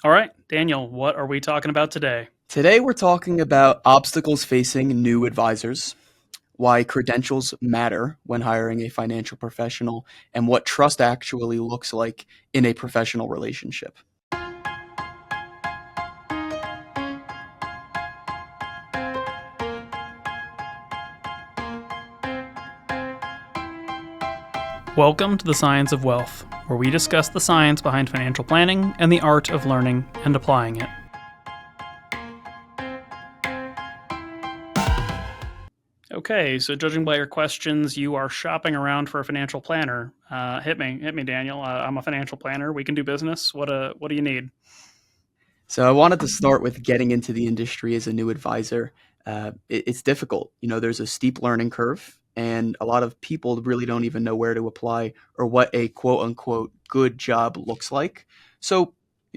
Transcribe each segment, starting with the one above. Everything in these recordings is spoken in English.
All right, Daniel, what are we talking about today? Today, we're talking about obstacles facing new advisors, why credentials matter when hiring a financial professional, and what trust actually looks like in a professional relationship. Welcome to the Science of Wealth, where we discuss the science behind financial planning and the art of learning and applying it. Okay, so judging by your questions, you are shopping around for a financial planner. Hit me, Daniel. I'm a financial planner. We can do business. What do you need? So, I wanted to start with getting into the industry as a new advisor. It's difficult. There's a steep learning curve, and a lot of people really don't even know where to apply or what a quote unquote good job looks like. So,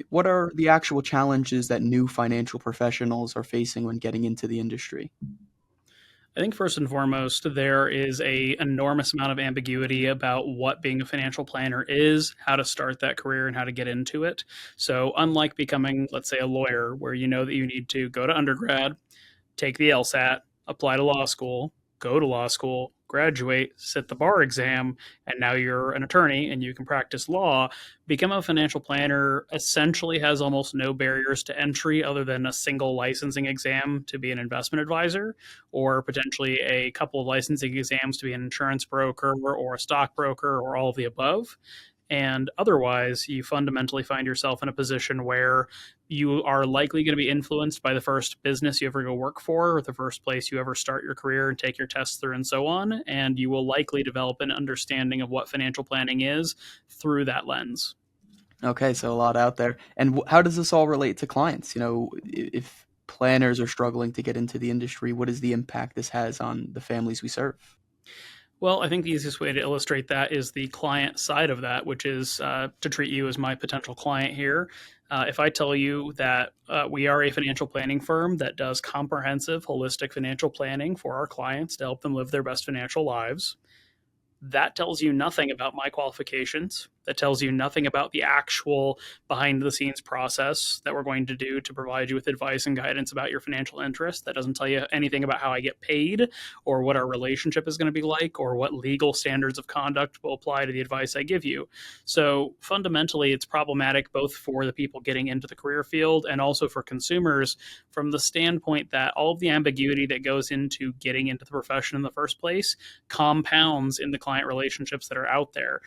what are the actual challenges that new financial professionals are facing when getting into the industry? I think first and foremost, there is a enormous amount of ambiguity about what being a financial planner is, how to start that career, and how to get into it. So, unlike becoming, let's say, a lawyer, where you know that you need to go to undergrad, take the LSAT, apply to law school, go to law school, graduate, sit the bar exam, and now you're an attorney and you can practice law. Become a financial planner essentially has almost no barriers to entry other than a single licensing exam to be an investment advisor, or potentially a couple of licensing exams to be an insurance broker or a stockbroker or all of the above. And otherwise, you fundamentally find yourself in a position where you are likely going to be influenced by the first business you ever go work for, or the first place you ever start your career and take your tests through, and so on. And you will likely develop an understanding of what financial planning is through that lens. Okay, so a lot out there. And how does this all relate to clients? If planners are struggling to get into the industry, what is the impact this has on the families we serve? Well, I think the easiest way to illustrate that is the client side of that, which is to treat you as my potential client here. If I tell you that we are a financial planning firm that does comprehensive, holistic financial planning for our clients to help them live their best financial lives, that tells you nothing about my qualifications. That tells you nothing about the actual behind the scenes process that we're going to do to provide you with advice and guidance about your financial interests. That doesn't tell you anything about how I get paid or what our relationship is going to be like or what legal standards of conduct will apply to the advice I give you. So fundamentally, it's problematic both for the people getting into the career field and also for consumers from the standpoint that all of the ambiguity that goes into getting into the profession in the first place compounds in the client relationships that are out there.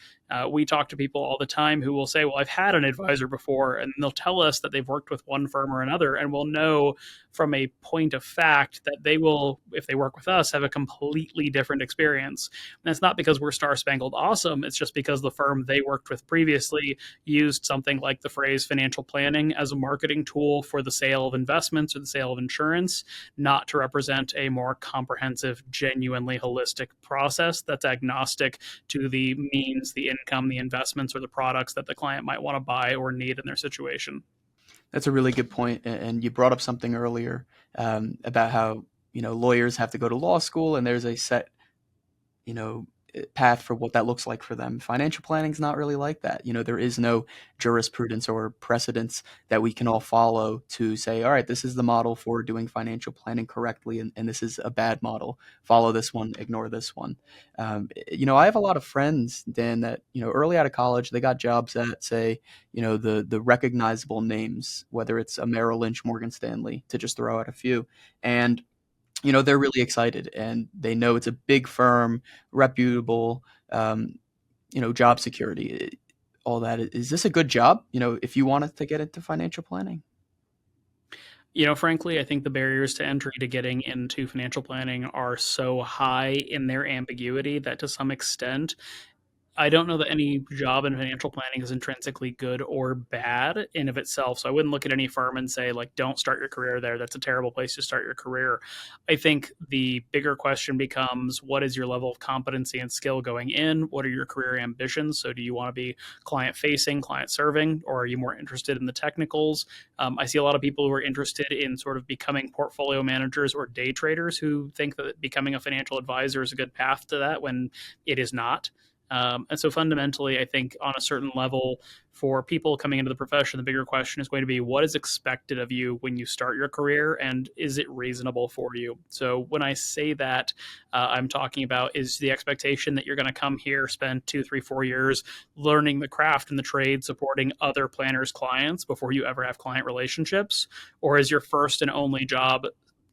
We talk to people all the time who will say, well, I've had an advisor before, and they'll tell us that they've worked with one firm or another, and we'll know from a point of fact that they will, if they work with us, have a completely different experience. And it's not because we're star spangled awesome, it's just because the firm they worked with previously used something like the phrase financial planning as a marketing tool for the sale of investments or the sale of insurance, not to represent a more comprehensive, genuinely holistic process that's agnostic to the means, the income, the investments, or the products that the client might want to buy or need in their situation. That's a really good point. And you brought up something earlier about how lawyers have to go to law school, and there's a set you know path for what that looks like for them. Financial planning is not really like that. There is no jurisprudence or precedence that we can all follow to say, all right, this is the model for doing financial planning correctly, and this is a bad model. Follow this one, ignore this one. I have a lot of friends, Dan, that early out of college they got jobs at, say, the recognizable names, whether it's a Merrill Lynch, Morgan Stanley, to just throw out a few, and they're really excited and they know it's a big firm, reputable, um, job security, all that. Is this a good job? If you wanted to get into financial planning? Frankly, I think the barriers to entry to getting into financial planning are so high in their ambiguity that to some extent I don't know that any job in financial planning is intrinsically good or bad in of itself. So I wouldn't look at any firm and say like, don't start your career there. That's a terrible place to start your career. I think the bigger question becomes, what is your level of competency and skill going in? What are your career ambitions? So do you want to be client facing, client serving, or are you more interested in the technicals? I see a lot of people who are interested in sort of becoming portfolio managers or day traders who think that becoming a financial advisor is a good path to that when it is not. And so fundamentally, I think on a certain level, for people coming into the profession, the bigger question is going to be what is expected of you when you start your career, and is it reasonable for you? So when I say that, I'm talking about is the expectation that you're going to come here, spend 2, 3, 4 years learning the craft and the trade, supporting other planners' clients before you ever have client relationships, or is your first and only job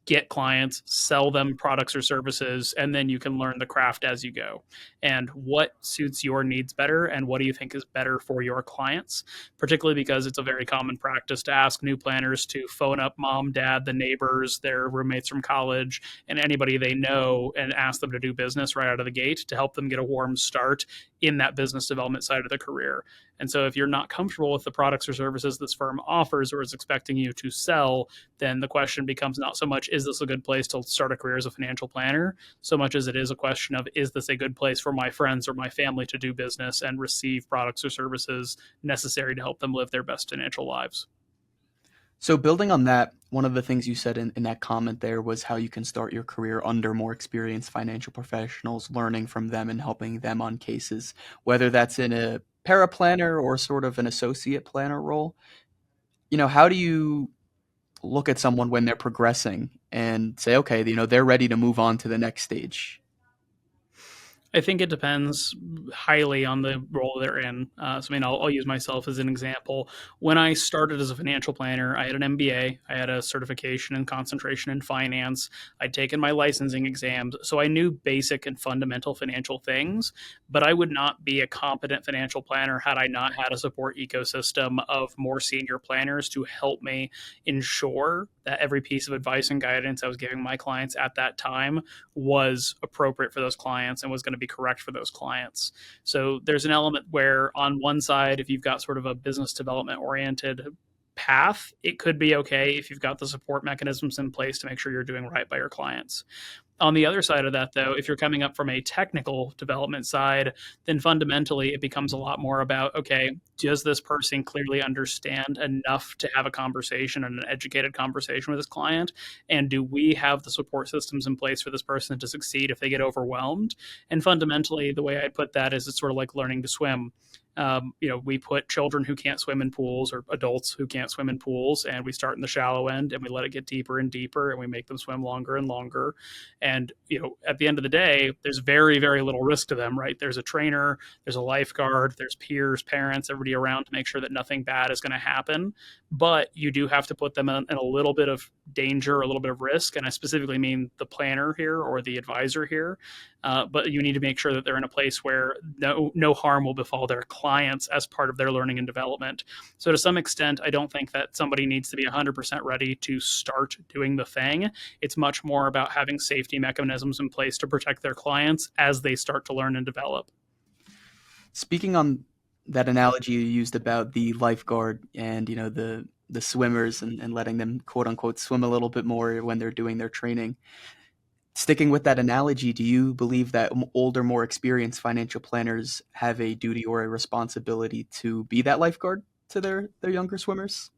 get clients, sell them products or services, and then you can learn the craft as you go. And what suits your needs better, and what do you think is better for your clients? Particularly because it's a very common practice to ask new planners to phone up mom, dad, the neighbors, their roommates from college, and anybody they know and ask them to do business right out of the gate to help them get a warm start in that business development side of the career. And so if you're not comfortable with the products or services this firm offers or is expecting you to sell, then the question becomes not so much, is this a good place to start a career as a financial planner, so much as it is a question of, is this a good place for my friends or my family to do business and receive products or services necessary to help them live their best financial lives? So building on that, one of the things you said in that comment there was how you can start your career under more experienced financial professionals, learning from them and helping them on cases, whether that's in a paraplanner or sort of an associate planner role. How do you look at someone when they're progressing and say, okay, they're ready to move on to the next stage? I think it depends highly on the role they're in. So, I mean, I'll use myself as an example. When I started as a financial planner, I had an MBA, I had a certification and concentration in finance, I'd taken my licensing exams. So I knew basic and fundamental financial things, but I would not be a competent financial planner had I not had a support ecosystem of more senior planners to help me ensure that every piece of advice and guidance I was giving my clients at that time was appropriate for those clients and was going to be correct for those clients. So there's an element where, on one side, if you've got sort of a business development oriented path, it could be okay if you've got the support mechanisms in place to make sure you're doing right by your clients. On the other side of that, though, if you're coming up from a technical development side, then fundamentally it becomes a lot more about, okay, does this person clearly understand enough to have a conversation and an educated conversation with this client? And do we have the support systems in place for this person to succeed if they get overwhelmed? And fundamentally, the way I put that is it's sort of like learning to swim. We put children who can't swim in pools or adults who can't swim in pools, and we start in the shallow end and we let it get deeper and deeper, and we make them swim longer and longer. And at the end of the day, there's very, very little risk to them, right? There's a trainer, there's a lifeguard, there's peers, parents, everybody around to make sure that nothing bad is going to happen. But you do have to put them in a little bit of danger, a little bit of risk, and I specifically mean the planner here or the advisor here. But you need to make sure that they're in a place where no harm will befall their clients as part of their learning and development. So to some extent, I don't think that somebody needs to be 100% ready to start doing the thing. It's much more about having safety mechanisms in place to protect their clients as they start to learn and develop. Speaking on that analogy you used about the lifeguard and the swimmers and letting them quote unquote swim a little bit more when they're doing their training. Sticking with that analogy, do you believe that older, more experienced financial planners have a duty or a responsibility to be that lifeguard to their younger swimmers?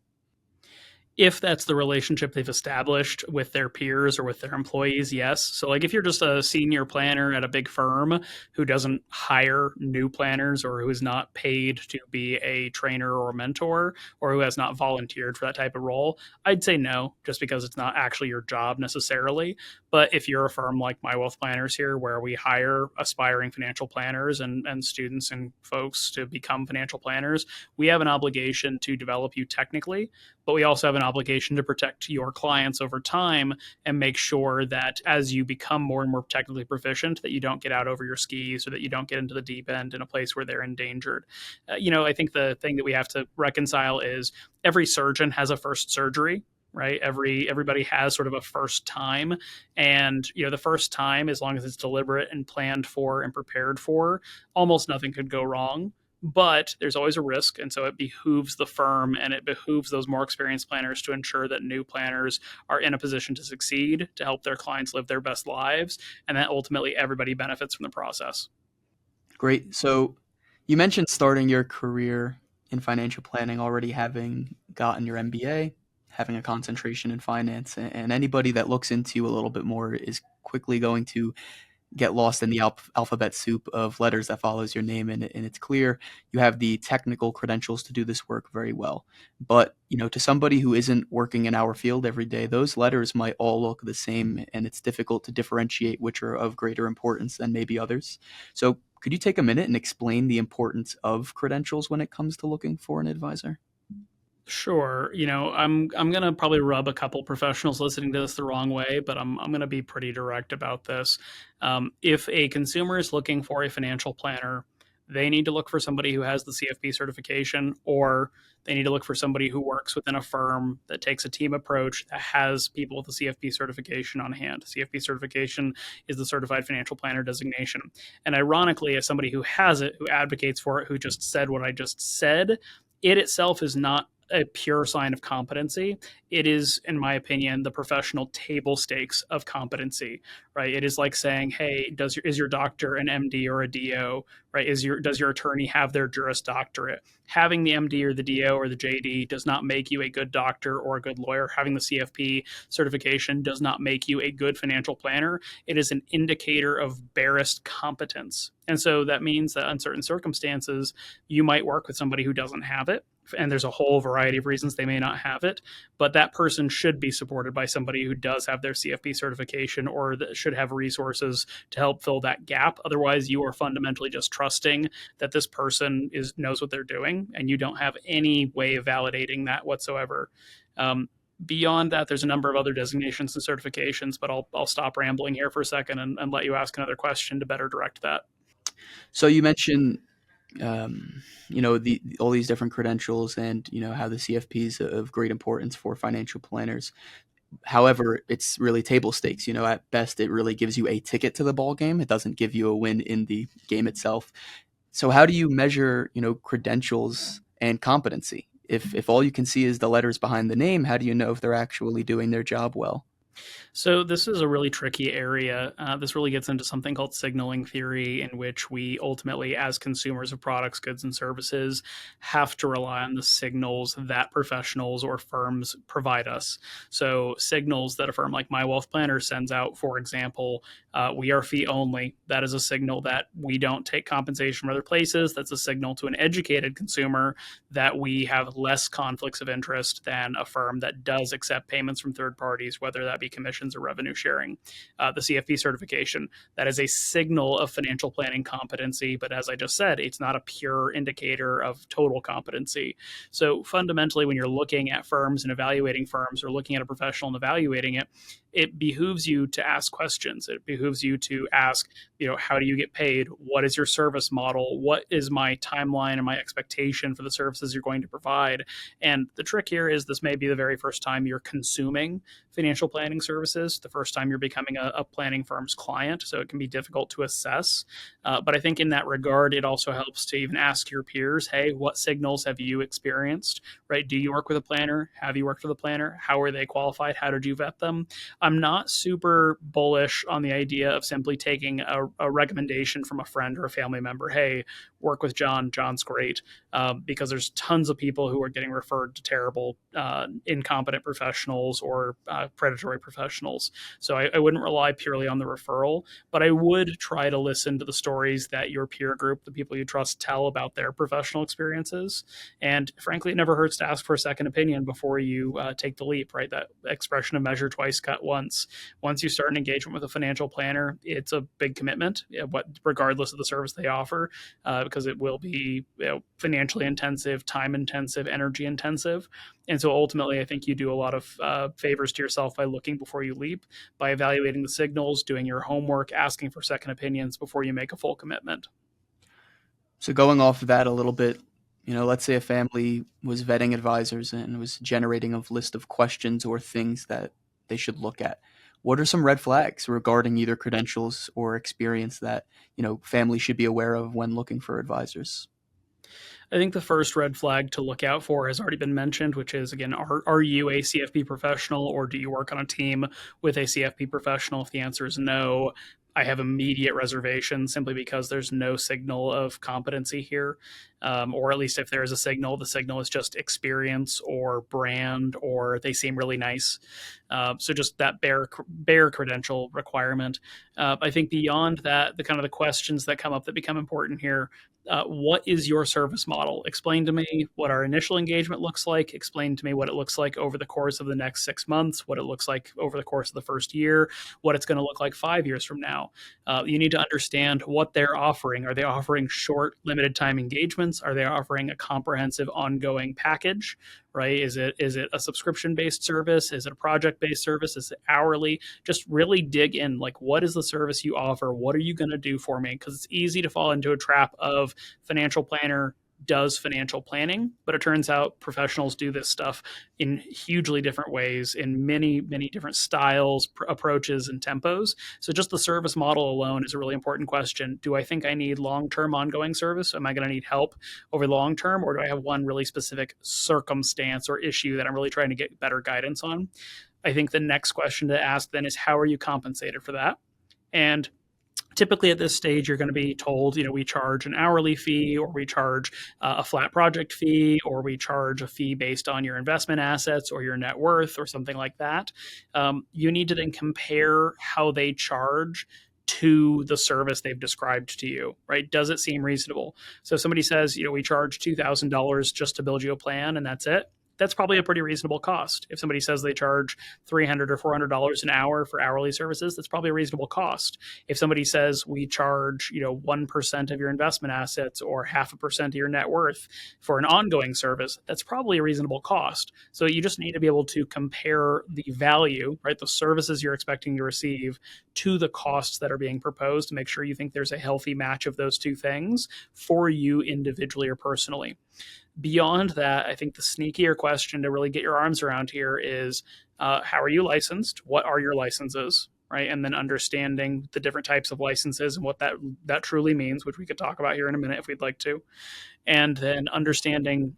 If that's the relationship they've established with their peers or with their employees, yes. So, like, if you're just a senior planner at a big firm who doesn't hire new planners or who is not paid to be a trainer or a mentor or who has not volunteered for that type of role, I'd say no, just because it's not actually your job necessarily. But if you're a firm like My Wealth Planners here, where we hire aspiring financial planners and students and folks to become financial planners, we have an obligation to develop you technically, but we also have an obligation to protect your clients over time and make sure that as you become more and more technically proficient, that you don't get out over your skis or that you don't get into the deep end in a place where they're endangered. I think the thing that we have to reconcile is every surgeon has a first surgery, right? Everybody has sort of a first time, and the first time, as long as it's deliberate and planned for and prepared for, almost nothing could go wrong. But there's always a risk, and so it behooves the firm and it behooves those more experienced planners to ensure that new planners are in a position to succeed, to help their clients live their best lives, and that ultimately everybody benefits from the process. Great. So you mentioned starting your career in financial planning, already having gotten your MBA, having a concentration in finance, and anybody that looks into you a little bit more is quickly going to get lost in the alphabet soup of letters that follows your name, and it's clear you have the technical credentials to do this work very well. But to somebody who isn't working in our field every day, those letters might all look the same, and it's difficult to differentiate which are of greater importance than maybe others. So could you take a minute and explain the importance of credentials when it comes to looking for an advisor? Sure. I'm gonna probably rub a couple professionals listening to this the wrong way, but I'm gonna be pretty direct about this. If a consumer is looking for a financial planner, they need to look for somebody who has the CFP certification, or they need to look for somebody who works within a firm that takes a team approach that has people with the CFP certification on hand. CFP certification is the Certified Financial Planner designation. And ironically, as somebody who has it, who advocates for it, who just said what I just said, it itself is not a pure sign of competency. It is, in my opinion, the professional table stakes of competency, right? It is like saying, hey, is your doctor an MD or a DO, right? Does your attorney have their Juris Doctorate? Having the MD or the DO or the JD does not make you a good doctor or a good lawyer. Having the CFP certification does not make you a good financial planner. It is an indicator of barest competence. And so that means that in certain circumstances, you might work with somebody who doesn't have it, and there's a whole variety of reasons they may not have it, but that person should be supported by somebody who does have their CFP certification, or that should have resources to help fill that gap. Otherwise, you are fundamentally just trusting that this person knows what they're doing, and you don't have any way of validating that whatsoever. Beyond that, there's a number of other designations and certifications, but I'll stop rambling here for a second and let you ask another question to better direct that. So you mentioned all these different credentials, and how the CFP is of great importance for financial planners. However, it's really table stakes. At best, it really gives you a ticket to the ball game. It doesn't give you a win in the game itself. So how do you measure credentials and competency? If all you can see is the letters behind the name, how do you know if they're actually doing their job well? So this is a really tricky area. This really gets into something called signaling theory, in which we ultimately, as consumers of products, goods, and services, have to rely on the signals that professionals or firms provide us. So signals that a firm like My Wealth Planner sends out, for example, we are fee only. That is a signal that we don't take compensation from other places. That's a signal to an educated consumer that we have less conflicts of interest than a firm that does accept payments from third parties, whether that be commissions or revenue sharing. The CFP certification, that is a signal of financial planning competency, but as I just said, it's not a pure indicator of total competency. So fundamentally, when you're looking at firms and evaluating firms, or looking at a professional and evaluating it, it behooves you to ask questions. It behooves you to ask, how do you get paid? What is your service model? What is my timeline and my expectation for the services you're going to provide? And the trick here is, this may be the very first time you're consuming financial planning services, the first time you're becoming a planning firm's client. So it can be difficult to assess. But I think in that regard, it also helps to even ask your peers, hey, what signals have you experienced, right? Do you work with a planner? Have you worked with a planner? How are they qualified? How did you vet them? I'm not super bullish on the idea of simply taking a recommendation from a friend or a family member. Hey, work with John. John's great. Because there's tons of people who are getting referred to terrible, incompetent professionals, or predatory professionals. So I wouldn't rely purely on the referral, but I would try to listen to the stories that your peer group, the people you trust, tell about their professional experiences. And frankly, it never hurts to ask for a second opinion before you take the leap, right? That expression of measure twice, cut once. Once you start an engagement with a financial planner, it's a big commitment, regardless of the service they offer, because it will be financially intensive, time intensive, energy intensive. And so ultimately, I think you do a lot of favors to yourself by looking before you leap, by evaluating the signals, doing your homework, asking for second opinions before you make a full commitment. So going off of that a little bit, let's say a family was vetting advisors and was generating a list of questions or things that they should look at. What are some red flags regarding either credentials or experience that, families should be aware of when looking for advisors? I think the first red flag to look out for has already been mentioned, which is, again, are you a CFP professional, or do you work on a team with a CFP professional? If the answer is no, I have immediate reservations simply because there's no signal of competency here. Or at least if there is a signal, the signal is just experience or brand, or they seem really nice. So just that bare credential requirement. I think beyond that, the kind of the questions that come up that become important here. What is your service model? Explain to me what our initial engagement looks like. Explain to me what it looks like over the course of the next 6 months, what it looks like over the course of the first year, what it's going to look like 5 years from now. You need to understand what they're offering. Are they offering short, limited time engagements? Are they offering a comprehensive, ongoing package? Right? Is it a subscription based service? Is it a project based service? Is it hourly? Just really dig in. Like, what is the service you offer? What are you going to do for me? Because it's easy to fall into a trap of financial planner does financial planning, but it turns out professionals do this stuff in hugely different ways, in many different styles, approaches, and tempos. So just the service model alone is a really important question. Do I think I need long-term ongoing service? Am I going to need help over the long term, or do I have one really specific circumstance or issue that I'm really trying to get better guidance on? I think the next question to ask then is, how are you compensated for that? And typically at this stage you're going to be told, we charge an hourly fee, or we charge a flat project fee, or we charge a fee based on your investment assets or your net worth or something like that. You need to then compare how they charge to the service they've described to you, right? Does it seem reasonable? So if somebody says, we charge $2,000 just to build you a plan and that's it, that's probably a pretty reasonable cost. If somebody says they charge $300 or $400 an hour for hourly services, that's probably a reasonable cost. If somebody says we charge, 1% of your investment assets or 0.5% of your net worth for an ongoing service, that's probably a reasonable cost. So you just need to be able to compare the value, right, the services you're expecting to receive to the costs that are being proposed to make sure you think there's a healthy match of those two things for you individually or personally. Beyond that, I think the sneakier question to really get your arms around here is, how are you licensed? What are your licenses? Right. And then understanding the different types of licenses and what that truly means, which we could talk about here in a minute if we'd like to. And then understanding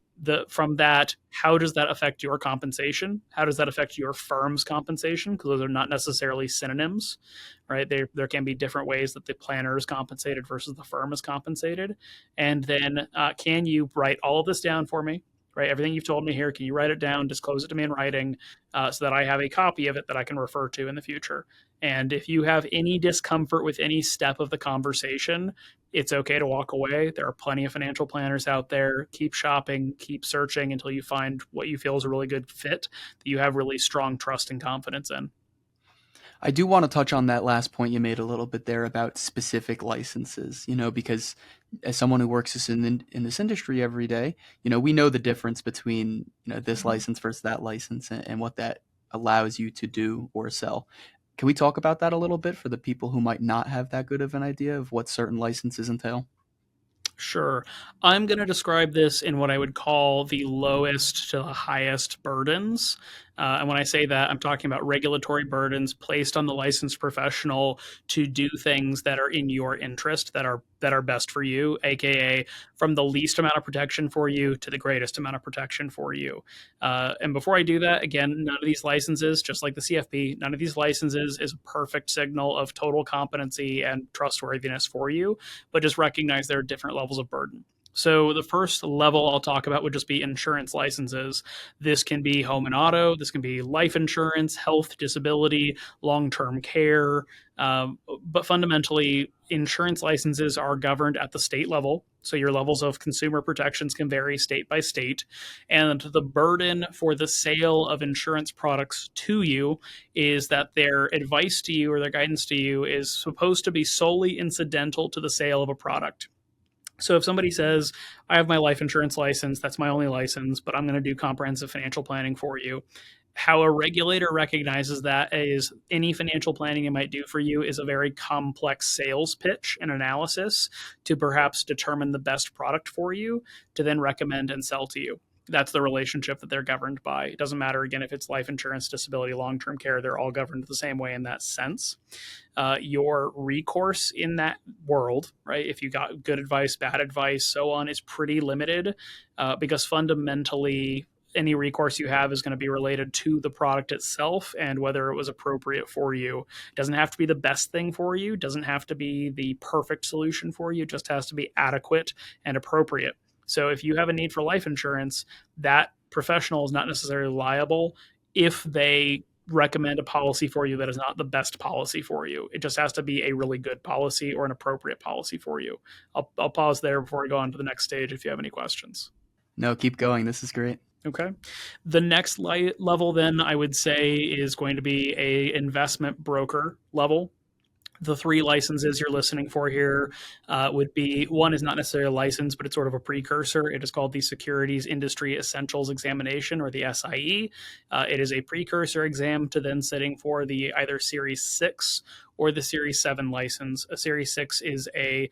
from that, how does that affect your compensation? How does that affect your firm's compensation? Because those are not necessarily synonyms, right? There can be different ways that the planner is compensated versus the firm is compensated. And then can you write all of this down for me? Right, everything you've told me here, can you write it down, disclose it to me in writing, so that I have a copy of it that I can refer to in the future? And if you have any discomfort with any step of the conversation, it's okay to walk away. There are plenty of financial planners out there. Keep shopping, keep searching until you find what you feel is a really good fit that you have really strong trust and confidence in. I do want to touch on that last point you made a little bit there about specific licenses, because as someone who works in this industry every day, we know the difference between, this license versus that license, and what that allows you to do or sell. Can we talk about that a little bit for the people who might not have that good of an idea of what certain licenses entail? Sure. I'm going to describe this in what I would call the lowest to the highest burdens. And when I say that, I'm talking about regulatory burdens placed on the licensed professional to do things that are in your interest, that are best for you, aka from the least amount of protection for you to the greatest amount of protection for you. And before I do that, again, none of these licenses, just like the CFP, none of these licenses is a perfect signal of total competency and trustworthiness for you, but just recognize there are different levels of burden. So the first level I'll talk about would just be insurance licenses. This can be home and auto. This can be life insurance, health, disability, long-term care. But fundamentally, insurance licenses are governed at the state level. So your levels of consumer protections can vary state by state. And the burden for the sale of insurance products to you is that their advice to you or their guidance to you is supposed to be solely incidental to the sale of a product. So if somebody says, I have my life insurance license, that's my only license, but I'm going to do comprehensive financial planning for you. How a regulator recognizes that is any financial planning it might do for you is a very complex sales pitch and analysis to perhaps determine the best product for you to then recommend and sell to you. That's the relationship that they're governed by. It doesn't matter, again, if it's life insurance, disability, long-term care, they're all governed the same way in that sense. Your recourse in that world, right, if you got good advice, bad advice, so on, is pretty limited because fundamentally any recourse you have is going to be related to the product itself and whether it was appropriate for you. It doesn't have to be the best thing for you, doesn't have to be the perfect solution for you, it just has to be adequate and appropriate. So if you have a need for life insurance, that professional is not necessarily liable if they recommend a policy for you that is not the best policy for you. It just has to be a really good policy or an appropriate policy for you. I'll pause there before we go on to the next stage if you have any questions. No, keep going. This is great. Okay. The next level then I would say is going to be a investment broker level. The three licenses you're listening for here would be, one is not necessarily a license, but it's sort of a precursor. It is called the Securities Industry Essentials Examination, or the SIE. It is a precursor exam to then sitting for the either Series 6 or the Series 7 license. A Series 6 is a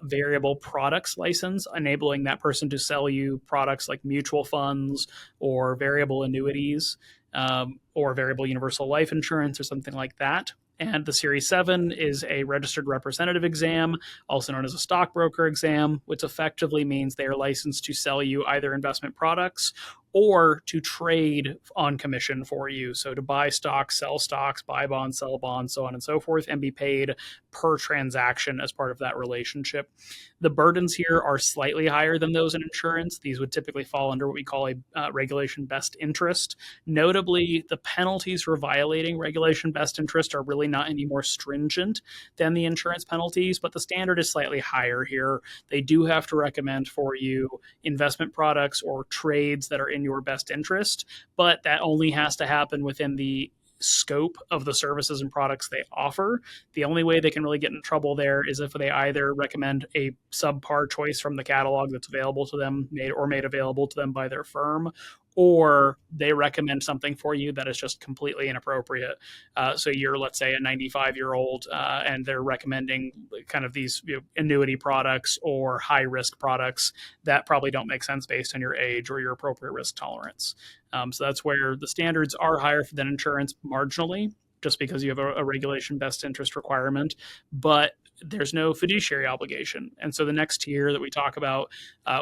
variable products license, enabling that person to sell you products like mutual funds or variable annuities, or variable universal life insurance or something like that. And the Series 7 is a registered representative exam, also known as a stockbroker exam, which effectively means they are licensed to sell you either investment products or to trade on commission for you. So to buy stocks, buy bonds, sell bonds, so on and so forth, and be paid per transaction as part of that relationship. The burdens here are slightly higher than those in insurance. These would typically fall under what we call a regulation best interest. Notably, the penalties for violating regulation best interest are really not any more stringent than the insurance penalties, but the standard is slightly higher here. They do have to recommend for you investment products or trades that are in your best interest, but that only has to happen within the scope of the services and products they offer. The only way they can really get in trouble there is if they either recommend a subpar choice from the catalog that's available to them, made available to them by their firm, or they recommend something for you that is just completely inappropriate. So you're, let's say, a 95-year-old, and they're recommending kind of these annuity products or high-risk products that probably don't make sense based on your age or your appropriate risk tolerance. So that's where the standards are higher than insurance marginally, just because you have a regulation best interest requirement, but there's no fiduciary obligation. And so the next tier that we talk about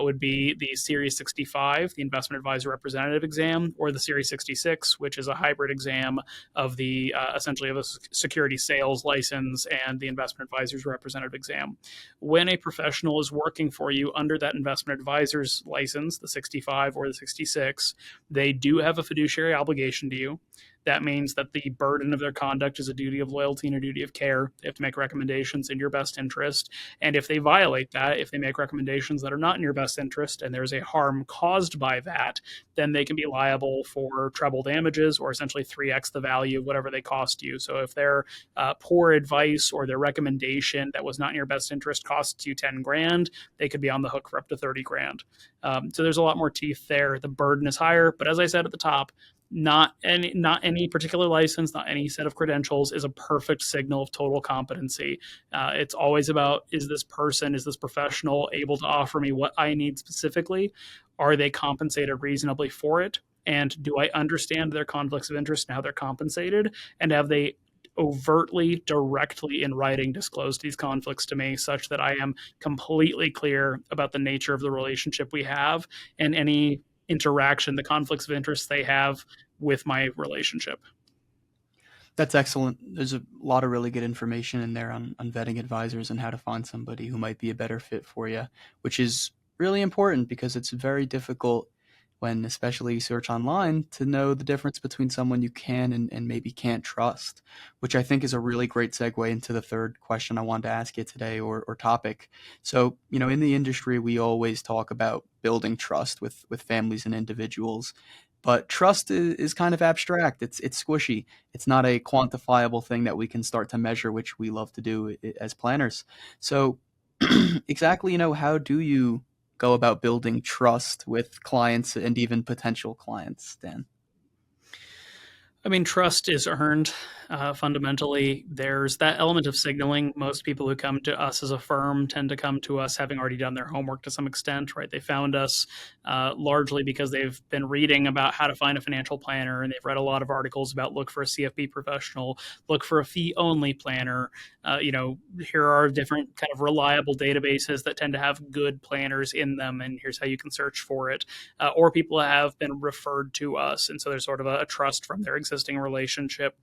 would be the Series 65, the Investment Advisor Representative exam, or the Series 66, which is a hybrid exam of the essentially of a security sales license and the Investment Advisor's Representative exam. When a professional is working for you under that Investment Advisor's license, the 65 or the 66, they do have a fiduciary obligation to you. That means that the burden of their conduct is a duty of loyalty and a duty of care. They have to make recommendations in your best interest. And if they violate that, if they make recommendations that are not in your best interest and there's a harm caused by that, then they can be liable for treble damages, or essentially 3x the value of whatever they cost you. So if their poor advice or their recommendation that was not in your best interest costs you 10 grand, they could be on the hook for up to 30 grand. So there's a lot more teeth there. The burden is higher, but as I said at the top, not any particular license, not any set of credentials is a perfect signal of total competency. It's always about, is this professional able to offer me what I need specifically? Are they compensated reasonably for it? And do I understand their conflicts of interest and how they're compensated? And have they overtly, directly in writing disclosed these conflicts to me, such that I am completely clear about the nature of the relationship we have and any interaction, the conflicts of interest they have with my relationship. That's excellent. There's a lot of really good information in there on vetting advisors and how to find somebody who might be a better fit for you, which is really important because it's very difficult when, especially you search online, to know the difference between someone you can and maybe can't trust, which I think is a really great segue into the third question I wanted to ask you today, or topic. So, in the industry, we always talk about building trust with families and individuals, but trust is kind of abstract. It's squishy. It's not a quantifiable thing that we can start to measure, which we love to do as planners. So, exactly, how do you go about building trust with clients and even potential clients, Dan? I mean, trust is earned. Fundamentally, there's that element of signaling. Most people who come to us as a firm tend to come to us having already done their homework to some extent, right? They found us largely because they've been reading about how to find a financial planner, and they've read a lot of articles about look for a CFP professional, look for a fee-only planner. Here are different kind of reliable databases that tend to have good planners in them, and here's how you can search for it. Or people have been referred to us, and so there's sort of a trust from their existing relationship.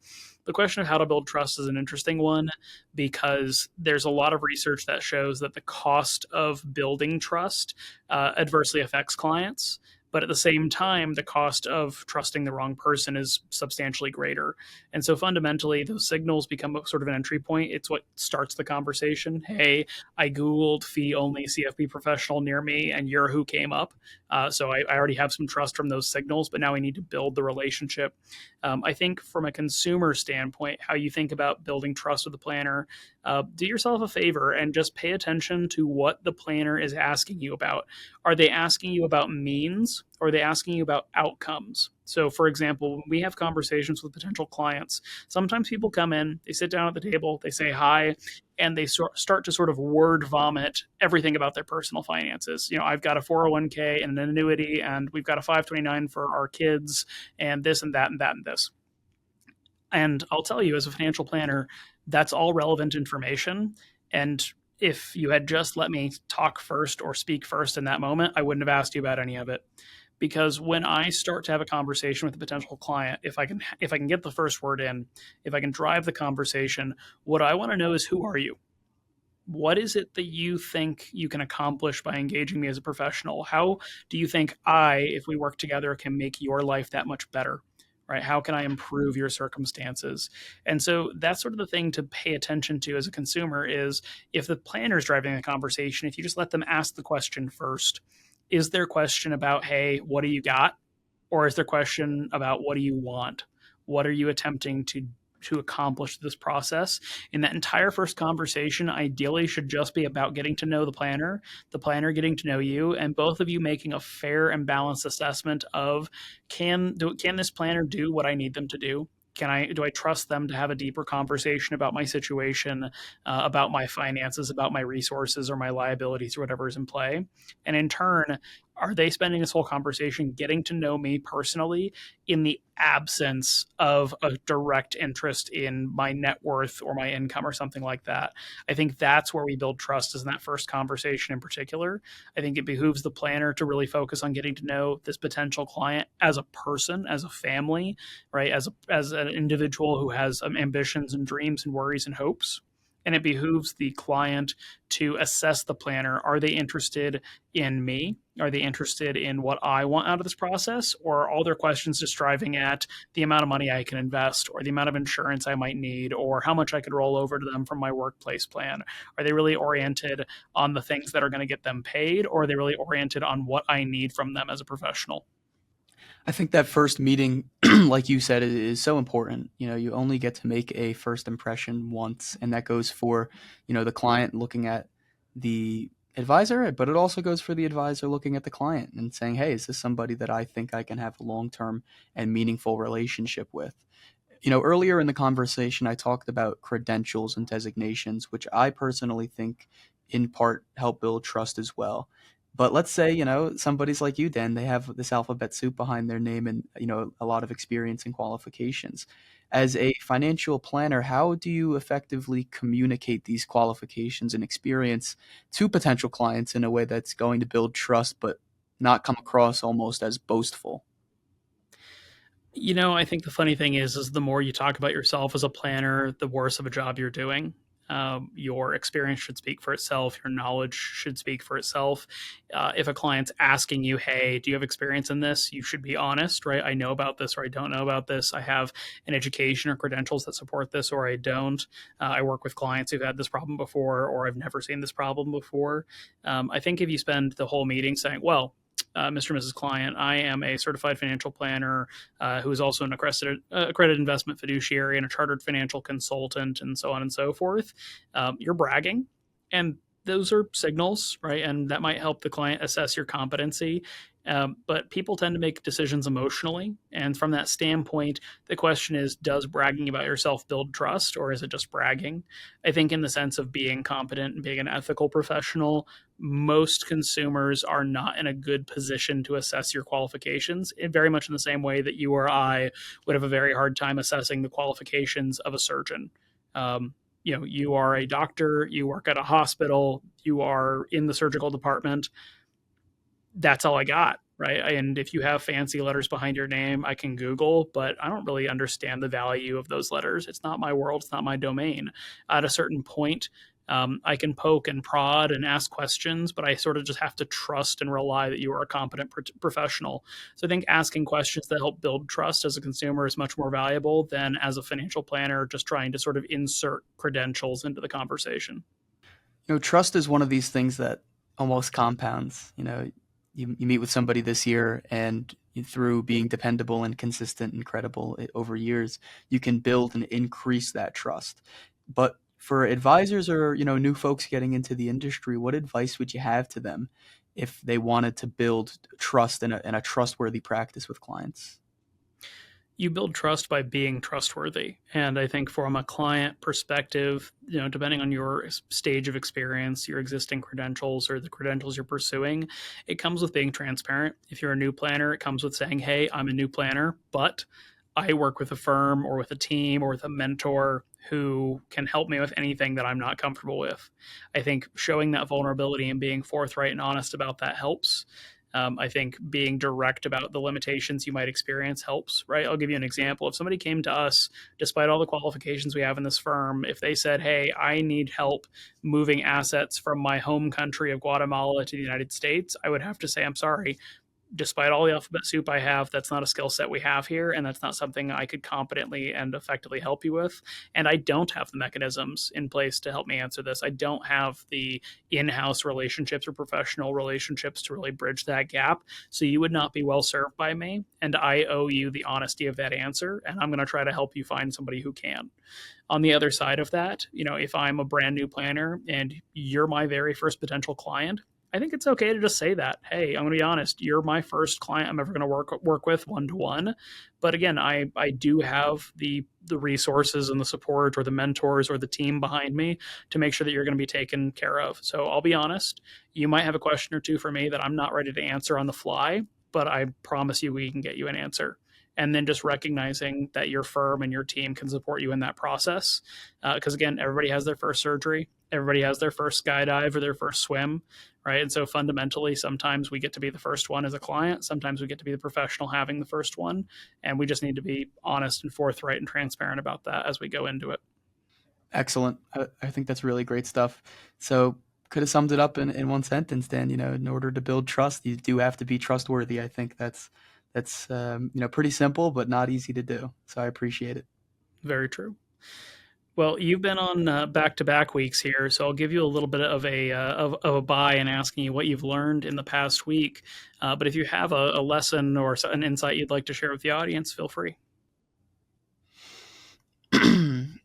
The question of how to build trust is an interesting one because there's a lot of research that shows that the cost of building trust adversely affects clients. But at the same time, the cost of trusting the wrong person is substantially greater. And so fundamentally, those signals become sort of an entry point. It's what starts the conversation. Hey, I Googled fee only CFP professional near me, and you're who came up. So I already have some trust from those signals, but now we need to build the relationship. I think from a consumer standpoint, how you think about building trust with the planner, do yourself a favor and just pay attention to what the planner is asking you about. Are they asking you about means, or are they asking you about outcomes? So, for example, when we have conversations with potential clients, sometimes people come in, they sit down at the table, they say hi, and they start to sort of word vomit everything about their personal finances. I've got a 401k and an annuity, and we've got a 529 for our kids, and this and that and that and this. And I'll tell you, as a financial planner, that's all relevant information. And if you had just let me talk first or speak first in that moment, I wouldn't have asked you about any of it. Because when I start to have a conversation with a potential client, if I can get the first word in, if I can drive the conversation, what I want to know is, who are you? What is it that you think you can accomplish by engaging me as a professional? How do you think if we work together, can make your life that much better? Right? How can I improve your circumstances? And so that's sort of the thing to pay attention to as a consumer is, if the planner is driving the conversation, if you just let them ask the question first, is their question about, hey, what do you got? Or is their question about, what do you want? What are you attempting to accomplish this process? And that entire first conversation ideally should just be about getting to know the planner getting to know you, and both of you making a fair and balanced assessment of, can this planner do what I need them to do? Do I trust them to have a deeper conversation about my situation, about my finances, about my resources or my liabilities or whatever is in play? And in turn, are they spending this whole conversation getting to know me personally in the absence of a direct interest in my net worth or my income or something like that? I think that's where we build trust, is in that first conversation in particular. I think it behooves the planner to really focus on getting to know this potential client as a person, as a family, right? As an individual who has ambitions and dreams and worries and hopes. And it behooves the client to assess the planner. Are they interested in me? Are they interested in what I want out of this process? Or are all their questions just driving at the amount of money I can invest, or the amount of insurance I might need, or how much I could roll over to them from my workplace plan? Are they really oriented on the things that are going to get them paid, or are they really oriented on what I need from them as a professional? I think that first meeting, like you said, is so important. You only get to make a first impression once, and that goes for, the client looking at the advisor, but it also goes for the advisor looking at the client and saying, hey, is this somebody that I think I can have a long-term and meaningful relationship with? Earlier in the conversation, I talked about credentials and designations, which I personally think in part help build trust as well. But let's say, somebody's like you, Dan, they have this alphabet soup behind their name and, a lot of experience and qualifications. As a financial planner, how do you effectively communicate these qualifications and experience to potential clients in a way that's going to build trust, but not come across almost as boastful? I think the funny thing is the more you talk about yourself as a planner, the worse of a job you're doing. Your experience should speak for itself. Your knowledge should speak for itself. If a client's asking you, hey, do you have experience in this? You should be honest, right? I know about this, or I don't know about this. I have an education or credentials that support this, or I don't. I work with clients who've had this problem before, or I've never seen this problem before. I think if you spend the whole meeting saying, well, Mr. and Mrs. Client, I am a certified financial planner who is also an accredited investment fiduciary and a chartered financial consultant, and so on and so forth. You're bragging, and those are signals, right? And that might help the client assess your competency. But people tend to make decisions emotionally. And from that standpoint, the question is, does bragging about yourself build trust, or is it just bragging? I think, in the sense of being competent and being an ethical professional, most consumers are not in a good position to assess your qualifications, very much in the same way that you or I would have a very hard time assessing the qualifications of a surgeon. You are a doctor, you work at a hospital, you are in the surgical department. That's all I got, right? And if you have fancy letters behind your name, I can Google, but I don't really understand the value of those letters. It's not my world, it's not my domain. At a certain point, I can poke and prod and ask questions, but I sort of just have to trust and rely that you are a competent professional. So I think asking questions that help build trust as a consumer is much more valuable than as a financial planner just trying to sort of insert credentials into the conversation. Trust is one of these things that almost compounds. You meet with somebody this year, and through being dependable and consistent and credible over years, you can build and increase that trust. But for advisors or new folks getting into the industry, what advice would you have to them if they wanted to build trust and a trustworthy practice with clients? You build trust by being trustworthy. And I think from a client perspective, depending on your stage of experience, your existing credentials, or the credentials you're pursuing, it comes with being transparent. If you're a new planner, it comes with saying, hey, I'm a new planner, but I work with a firm or with a team or with a mentor who can help me with anything that I'm not comfortable with. I think showing that vulnerability and being forthright and honest about that helps. I think being direct about the limitations you might experience helps, right? I'll give you an example. If somebody came to us, despite all the qualifications we have in this firm, if they said, hey, I need help moving assets from my home country of Guatemala to the United States, I would have to say, I'm sorry, despite all the alphabet soup I have, that's not a skill set we have here, and that's not something I could competently and effectively help you with. And I don't have the mechanisms in place to help me answer this. I don't have the in-house relationships or professional relationships to really bridge that gap. So you would not be well served by me, and I owe you the honesty of that answer, and I'm going to try to help you find somebody who can. On the other side of that, if I'm a brand new planner and you're my very first potential client, I think it's okay to just say that. Hey, I'm going to be honest. You're my first client I'm ever going to work with one to one. But again, I do have the resources and the support or the mentors or the team behind me to make sure that you're going to be taken care of. So I'll be honest. You might have a question or two for me that I'm not ready to answer on the fly, but I promise you we can get you an answer. And then just recognizing that your firm and your team can support you in that process. Because again, everybody has their first surgery, everybody has their first skydive or their first swim, right? And so fundamentally, sometimes we get to be the first one as a client, sometimes we get to be the professional having the first one, and we just need to be honest and forthright and transparent about that as we go into it. Excellent. I think that's really great stuff. So could have summed it up in one sentence, Dan. In order to build trust, you do have to be trustworthy. I think that's pretty simple, but not easy to do. So I appreciate it. Very true. Well, you've been on back-to-back weeks here, so I'll give you a little bit of a buy in asking you what you've learned in the past week. But if you have a lesson or an insight you'd like to share with the audience, feel free. I'm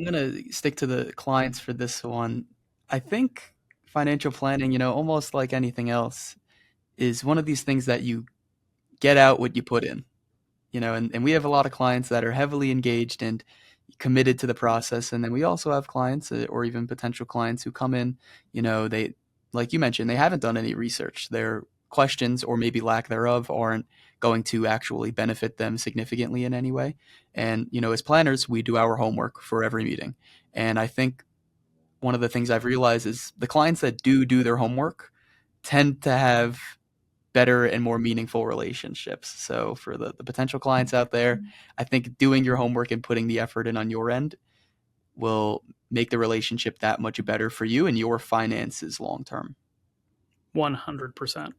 going to stick to the clients for this one. I think financial planning, almost like anything else, is one of these things that you get out what you put in. And we have a lot of clients that are heavily engaged and committed to the process. And then we also have clients or even potential clients who come in, they, like you mentioned, they haven't done any research. Their questions or maybe lack thereof aren't going to actually benefit them significantly in any way. And, as planners, we do our homework for every meeting. And I think one of the things I've realized is the clients that do their homework tend to have better and more meaningful relationships. So for the potential clients out there, I think doing your homework and putting the effort in on your end will make the relationship that much better for you and your finances long term. 100%.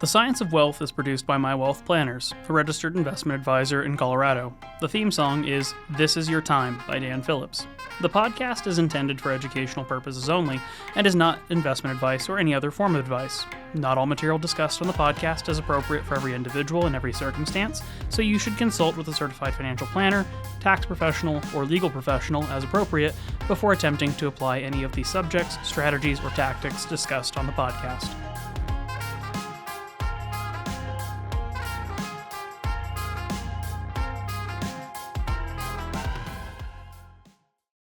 The Science of Wealth is produced by My Wealth Planners, a registered investment advisor in Colorado. The theme song is This Is Your Time by Dan Phillips. The podcast is intended for educational purposes only and is not investment advice or any other form of advice. Not all material discussed on the podcast is appropriate for every individual in every circumstance, so you should consult with a certified financial planner, tax professional, or legal professional as appropriate before attempting to apply any of the subjects, strategies, or tactics discussed on the podcast.